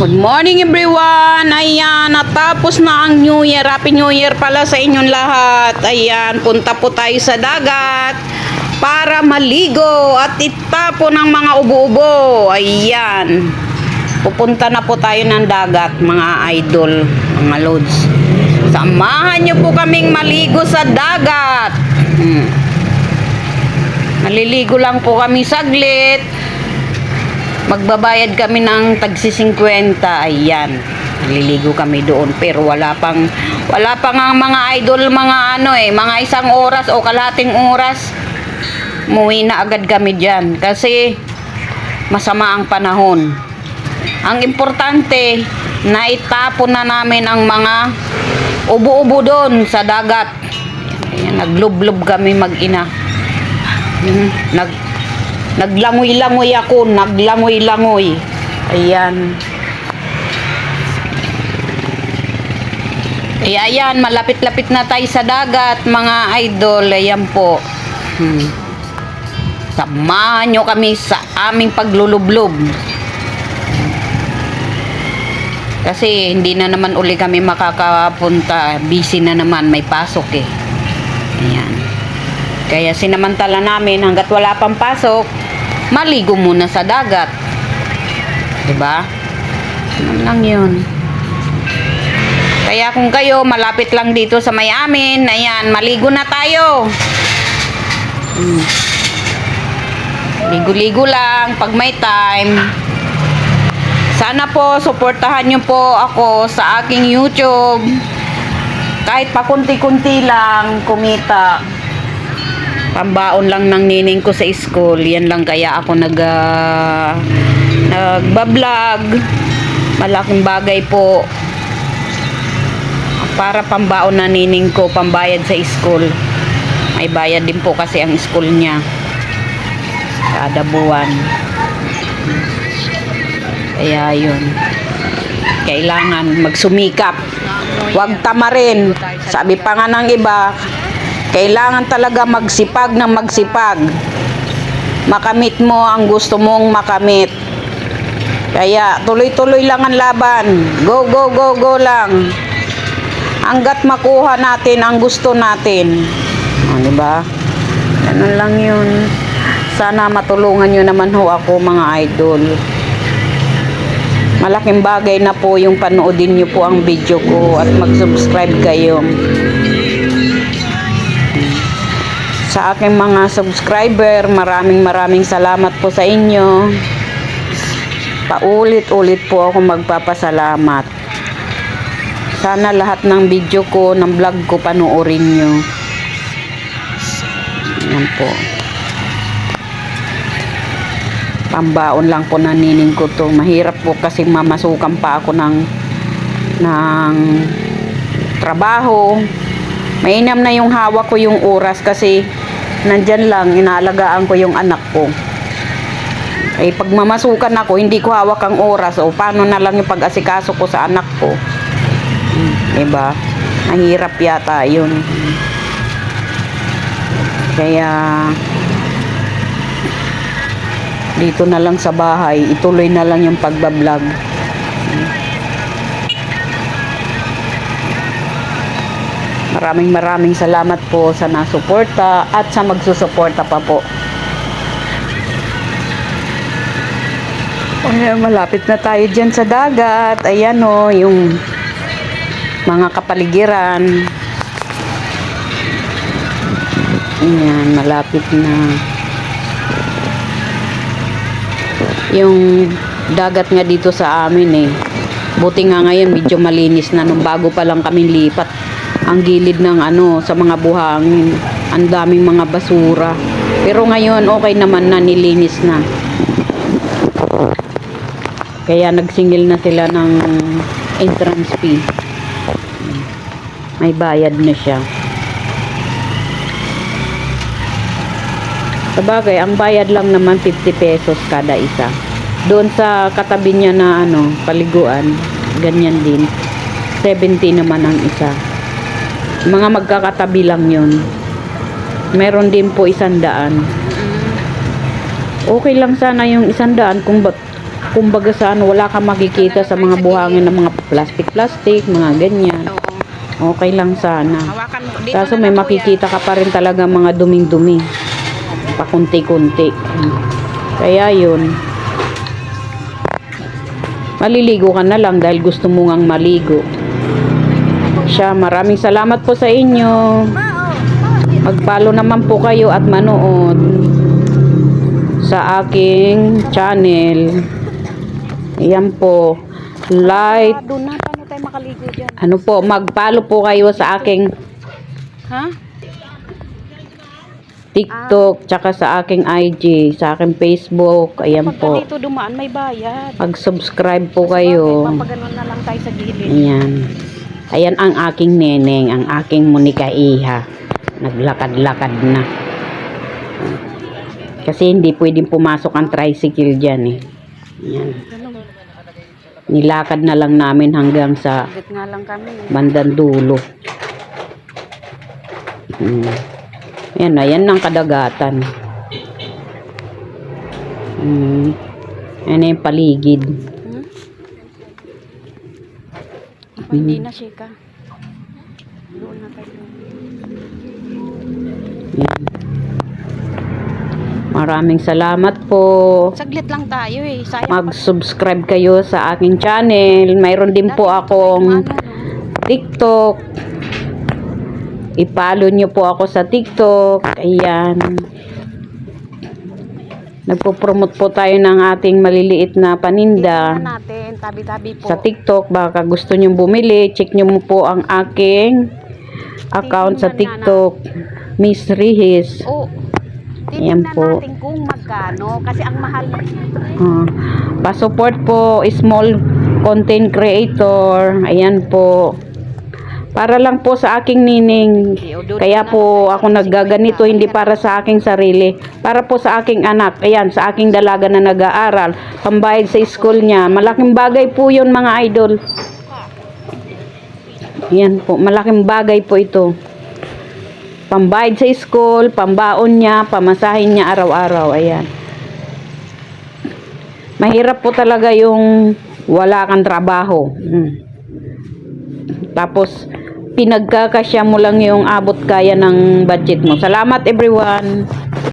Good morning everyone. Ayan, natapos na ang New Year. Happy New Year pala sa inyong lahat. Ayan, punta po tayo sa dagat para maligo at itapon ng mga ubo-ubo. Ayan. Pupunta na po tayo ng dagat, mga idol, mga lods. Samahan niyo po kaming maligo sa dagat. Maliligo lang po kami saglit. Magbabayad kami ng tagsi 50. Ayan. Naliligo kami doon pero wala pang ang mga idol, mga isang oras o kalahating oras. Muwi na agad kami diyan kasi masama ang panahon. Ang importante, naitapon na namin ang mga ubo-ubo doon sa dagat. Ayan, naglublob kami mag-ina. Naglangoy-langoy ako, naglangoy-langoy. Ayan. Ayan, malapit-lapit na tayo sa dagat, mga idol. Ayan po. Samahan nyo kami sa aming paglulublob. Kasi hindi na naman uli kami makakapunta. Busy na naman, may pasok eh. Ayan. Kaya sinamantala namin hanggat wala pang pasok, maligo muna sa dagat. Diba? Ano lang yun. Kaya kung kayo malapit lang dito sa may amin, ayan, maligo na tayo. Ligo-ligo lang pag may time. Sana po suportahan nyo po ako sa aking YouTube. Kahit pa kunti-kunti lang kumita. Pambaon lang ng nining ko sa school. Yan lang kaya ako nagbablog. Malaking bagay po. Para pambaon na nining ko, pambayad sa school. May bayad din po kasi ang school niya. Kada buwan. Kaya yun. Kailangan magsumikap. Huwag tamarin. Sabi pa nga ng iba, kailangan talaga magsipag ng magsipag. Makamit mo ang gusto mong makamit. Kaya tuloy-tuloy lang ang laban. Go, go, go, go lang. Hanggat makuha natin ang gusto natin. Diba? Ganun lang yun. Sana matulungan nyo naman ho ako, mga idol. Malaking bagay na po yung panoodin nyo po ang video ko at mag-subscribe kayo. Sa aking mga subscriber, maraming salamat po sa inyo. Paulit-ulit po ako magpapasalamat. Sana lahat ng video ko, ng vlog ko, panoorin nyo. Yan po. Pambaon lang po na nining ko to. Mahirap po kasi mamasukan pa ako ng trabaho. Mainam na yung hawak ko yung oras kasi nandyan lang, inaalagaan ko yung anak ko. Eh, pag mamasukan ako, hindi ko hawak ang oras. O, paano na lang yung pag-asikaso ko sa anak ko? Diba? Mahirap yata yun. Kaya, dito na lang sa bahay, ituloy na lang yung pagbablog. Maraming salamat po sa nasuporta at sa magsusuporta pa po. Ayan, malapit na tayo dyan sa dagat. Ayan o, yung mga kapaligiran. Ayan, malapit na. Yung dagat nga dito sa amin eh. Buti nga ngayon medyo malinis na nung bago pa lang kami lipat. Ang gilid ng sa mga buhangin, ang daming mga basura, pero ngayon okay naman na, nilinis na. Kaya nagsingil na sila ng entrance fee, may bayad na siya. Sabagay, ang bayad lang naman 50 pesos kada isa. Doon sa katabi niya na paliguan, ganyan din, 70 naman ang isa. Mga magkakatabi lang yun. Meron din po 100. Okay lang sana yung 100 kung kumbaga sa ano, wala kang makikita sa mga buhangin ng mga plastic, mga ganyan. Oo. Okay lang sana. Hawakan mo. Dito Kaso na may lang, makikita ka pa rin talaga mga duming-dumi. Pakunti-kunti. Kaya yun. Maliligo ka na lang dahil gusto mo ngang maligo. Siya, maraming salamat po sa inyo. Mag-follow naman po kayo at manood sa aking channel. Ayan po. Like. Doon na. Paano tayo makaligo dyan? Ano po, mag-follow po kayo sa aking Ha? TikTok, tsaka sa aking IG, sa aking Facebook. Ayan Pagka po. dito dumaan, may bayad. Mag-subscribe po kayo. Papaganon na lang tayo sa gilid. Ayan. Ayan ang aking neneng, ang aking Monica Iha. Naglakad-lakad na. Kasi hindi pwedeng pumasok ang tricycle dyan eh. Ayan. Nilakad na lang namin hanggang sa Git nga lang kami. bandang dulo. Ayan ang kadagatan. Ayan yung paligid. Hindi na, Shika. Doon na tayo. Ayan. Maraming salamat po. Saglit lang tayo eh. Sayang Mag-subscribe kayo sa aking channel. Mayroon din po akong TikTok. I-follow nyo po ako sa TikTok. Ayan. Nagpo-promote po tayo ng ating maliliit na paninda. Tingnan natin, tabi-tabi po. Sa TikTok, baka gusto nyo bumili, check nyo po ang aking account sa TikTok. Miss Rihis. Oh, Ayan titignan po. natin kung magkano. Kasi ang mahal. Pa-support po, small content creator. Ayan po. Para lang po sa aking nining. Kaya po ako naggaganito, hindi para sa aking sarili. Para po sa aking anak. Ayan, sa aking dalaga na nag-aaral. Pambayad sa school niya. Malaking bagay po yun mga idol. Ayan po, malaking bagay po ito. Pambayad sa school, pambaon niya, pamasahin niya araw-araw. Ayan. Mahirap po talaga yung wala kang trabaho. Tapos, pinagkakasya mo lang yung abot kaya ng budget mo. Salamat everyone.